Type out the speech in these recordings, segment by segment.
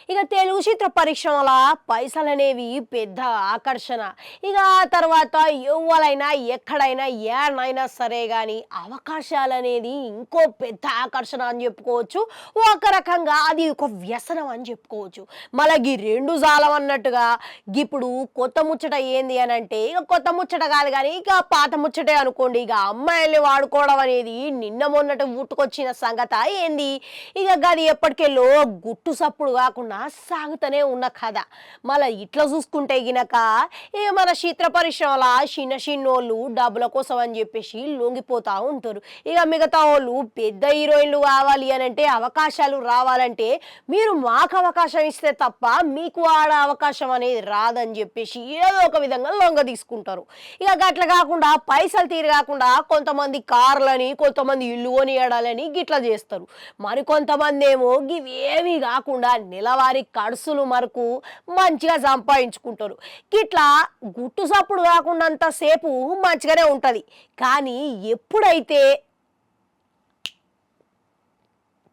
ఇక తెలుగు చిత్ర పరిశ్రమల పైసలనేవి పెద్ద ఆకర్షణ. ఇక ఆ తర్వాత ఎవ్వలైనా ఎక్కడైనా ఏడనైనా సరే కానీ అవకాశాలనేది ఇంకో పెద్ద ఆకర్షణ అని చెప్పుకోవచ్చు. ఒక రకంగా అది ఒక వ్యసనం అని చెప్పుకోవచ్చు. మళ్ళీ రెండు జాలం అన్నట్టుగా ఇప్పుడు కొత్త ముచ్చట ఏంది అని అంటే ఇక కొత్త ముచ్చట కాదు కానీ ఇక పాత ముచ్చటే అనుకోండి. ఇక అమ్మాయిల్ని వాడుకోవడం అనేది నిన్న మొన్నటి పుట్టుకొచ్చిన సంగత ఏంది. ఇక గది ఎప్పటికెళ్ళో గుట్టు సప్పుడు కాకుండా సాగుతూనే ఉన్న కథ. మళ్ళీ ఇట్లా చూసుకుంటే గినక ఇక మన చిత్ర పరిశ్రమల చిన్న చిన్నోళ్ళు డబ్బుల కోసం అని చెప్పేసి లొంగిపోతూ ఉంటారు. ఇక మిగతా వాళ్ళు పెద్ద హీరోయిన్లు కావాలి అని అంటే అవకాశాలు రావాలంటే మీరు మాకు అవకాశం ఇస్తే తప్ప మీకు ఆడ అవకాశం అనేది రాదని చెప్పేసి ఏదో ఒక విధంగా లొంగ తీసుకుంటారు. ఇక గట్ల కాకుండా పైసలు తీరు కాకుండా కొంతమంది కార్లని కొంతమంది ఇల్లు కొనియడాలని గిట్లా చేస్తారు. మరికొంతమంది ఏమో ఇవేవి కాకుండా నెలవారీ ఖర్చులు మరకు మంచిగా సంపాదించుకుంటారు. గిట్లా గుట్టు సప్పుడు కాకుండా సేపు మంచిగానే ఉంటుంది. కానీ ఎప్పుడైతే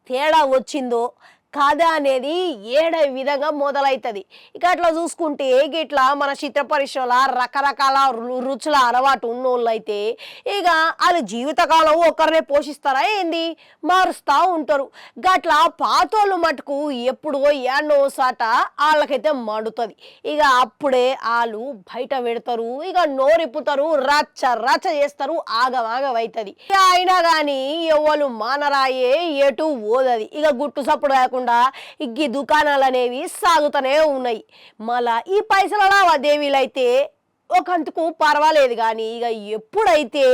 తేడా వచ్చిందో కథ అనేది ఏడ విధంగా మొదలవుతుంది. ఇక అట్లా చూసుకుంటే ఇట్లా మన చిత్ర పరిశ్రమల రకరకాల రుచుల అలవాటు ఉన్నోళ్ళు అయితే ఇక వాళ్ళు జీవితకాలం ఒకరినే పోషిస్తారా ఏంది మారుస్తూ ఉంటారు. గట్లా పాతోళ్ళు మటుకు ఎప్పుడో ఏడనో సాట వాళ్ళకైతే మండుతుంది. ఇక అప్పుడే వాళ్ళు బయట పెడతారు, ఇక నోరిప్పుతారు, రచ్చ రచ్చ చేస్తారు, ఆగమాగమవుతుంది. ఇక అయినా కానీ ఎవరు మానరాయే ఎటు ఓదది. ఇక గుట్టు సప్పుడు కాకుండా ఈ దుకాణాలు అనేవి సాగుతూనే ఉన్నాయి. మళ్ళా ఈ పైసల లావాదేవీలు అయితే ఒకందుకు పర్వాలేదు. కానీ ఇక ఎప్పుడైతే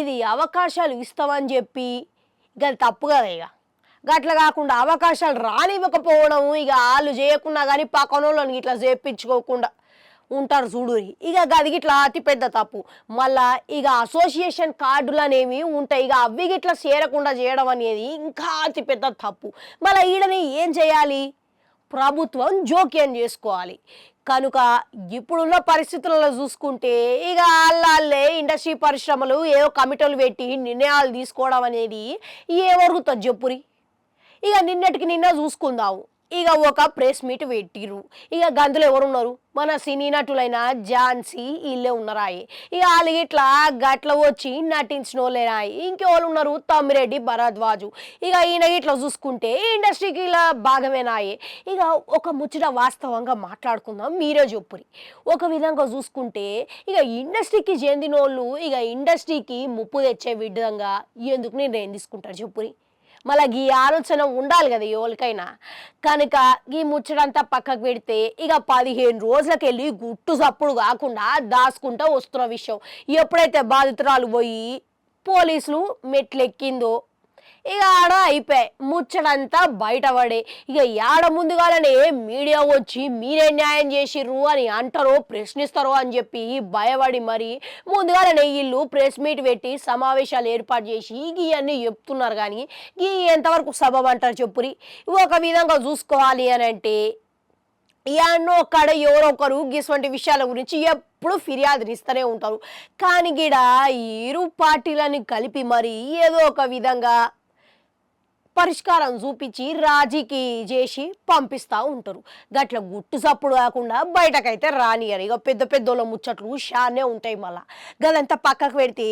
ఇది అవకాశాలు ఇస్తామని చెప్పి ఇక అది తప్పు కదా. ఇక గట్ల కాకుండా అవకాశాలు రానివ్వకపోవడం ఇక వాళ్ళు చేయకుండా కానీ పక్కన వాళ్ళని ఇట్లా చేయించుకోకుండా ఉంటారు చూడురి. ఇక గది గిట్లా అతి పెద్ద తప్పు. మళ్ళా ఇక అసోసియేషన్ కార్డులు అనేవి ఉంటాయి. ఇక అవి గిట్లా చేరకుండా చేయడం అనేది ఇంకా అతి పెద్ద తప్పు. మళ్ళీ ఈడని ఏం చేయాలి, ప్రభుత్వం జోక్యం చేసుకోవాలి. కనుక ఇప్పుడున్న పరిస్థితులలో చూసుకుంటే ఇక వాళ్ళే ఇండస్ట్రీ పరిశ్రమలు ఏదో కమిటీలు పెట్టి నిర్ణయాలు తీసుకోవడం అనేది ఏమరుగుతుంది చెప్పురి. ఇక నిన్నటికి నిన్న చూసుకుందాము. ఇక ఒక ప్రెస్ మీట్ పెట్టిర్రు. ఇక గంతులు ఎవరున్నారు, మన సినీ నటులైన ఝాన్సీ వీళ్ళే ఉన్నారాయి. ఇక వాళ్ళు ఇట్లా గట్ల వచ్చి నటించిన వాళ్ళేనాయి. ఇంకెవరు ఉన్నారు, తమ్మిరెడ్డి భరద్వాజు. ఇక ఈయన ఇట్లా చూసుకుంటే ఇండస్ట్రీకి ఇలా భాగమేనాయి. ఇక ఒక ముచ్చట వాస్తవంగా మాట్లాడుకుందాం, మీరే చెప్పురి. ఒక విధంగా చూసుకుంటే ఇక ఇండస్ట్రీకి చెందిన వాళ్ళు ఇక ఇండస్ట్రీకి ముప్పు తెచ్చే విధంగా ఎందుకు నిర్ణయం తీసుకుంటారు చెప్పురి. మళ్ళీ ఈ ఆలోచన ఉండాలి కదా ఎవరికైనా. కనుక ఈ ముచ్చటంతా పక్కకు పెడితే ఇక 15 రోజులకి వెళ్ళి గుట్టు సప్పుడు కాకుండా దాచుకుంటూ వస్తున్న విషయం ఎప్పుడైతే బాధితురాలు పోయి పోలీసులు మెట్లెక్కిందో ఇక ఆడ అయిపోయాయి ముచ్చటంతా బయటపడే. ఇక ఏడ ముందుగానే మీడియా వచ్చి మీరే న్యాయం చేసిర్రు అని అంటారో ప్రశ్నిస్తారో అని చెప్పి భయపడి మరి ముందుగానే వీళ్ళు ప్రెస్ మీట్ పెట్టి సమావేశాలు ఏర్పాటు చేసి ఇవన్నీ చెప్తున్నారు. కానీ ఈ ఎంతవరకు సబబ్ అంటారు చెప్పురి. ఒక విధంగా చూసుకోవాలి అని అంటే ఎన్నో ఒక్కడ ఎవరో ఒకరు ఇటువంటి విషయాల గురించి ఎప్పుడు ఫిర్యాదులు ఇస్తూనే ఉంటారు. కానీ గిడ ఇరు పార్టీలని కలిపి మరి ఏదో ఒక విధంగా పరిష్కారం చూపించి రాజీకి చేసి పంపిస్తూ ఉంటారు. గట్ల గుట్టు సప్పుడు కాకుండా బయటకైతే రానియరు. ఇక పెద్ద పెద్దోళ్ళ ముచ్చట్లు షానే ఉంటాయి. మళ్ళా గదంతా పక్కకు పెడితే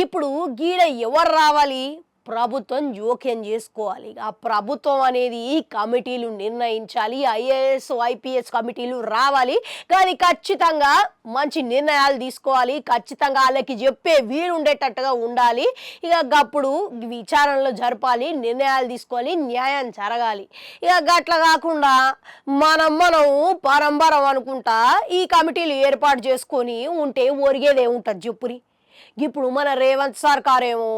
ఇప్పుడు గీడ ఎవరు రావాలి, ప్రభుత్వం జోక్యం చేసుకోవాలి. ఆ ప్రభుత్వం అనేది కమిటీలు నిర్ణయించాలి, ఐఏఎస్ ఐపీఎస్ కమిటీలు రావాలి. కానీ ఖచ్చితంగా మంచి నిర్ణయాలు తీసుకోవాలి, ఖచ్చితంగా వాళ్ళకి చెప్పే వీలు ఉండేటట్టుగా ఉండాలి. ఇక అప్పుడు విచారణలు జరపాలి, నిర్ణయాలు తీసుకోవాలి, న్యాయం జరగాలి. ఇక గట్ల కాకుండా మనం పరంపరం అనుకుంటా ఈ కమిటీలు ఏర్పాటు చేసుకొని ఉంటే ఒరిగేదే ఉంటుంది చెప్పురి. ఇప్పుడు మన రేవంత్ సర్కారేమో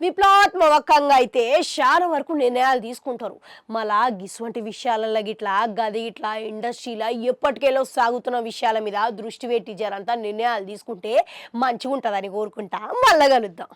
విప్లవాత్మకంగా అయితే చాలా వరకు నిర్ణయాలు తీసుకుంటారు. మళ్ళా ఇటువంటి విషయాలలో గిట్లా గది ఇట్లా ఇండస్ట్రీలో ఎప్పటికెళ్ళో సాగుతున్న విషయాల మీద దృష్టి పెట్టి జరంతా నిర్ణయాలు తీసుకుంటే మంచిగా ఉంటుందని కోరుకుంటా. మళ్ళా కలుద్దాం.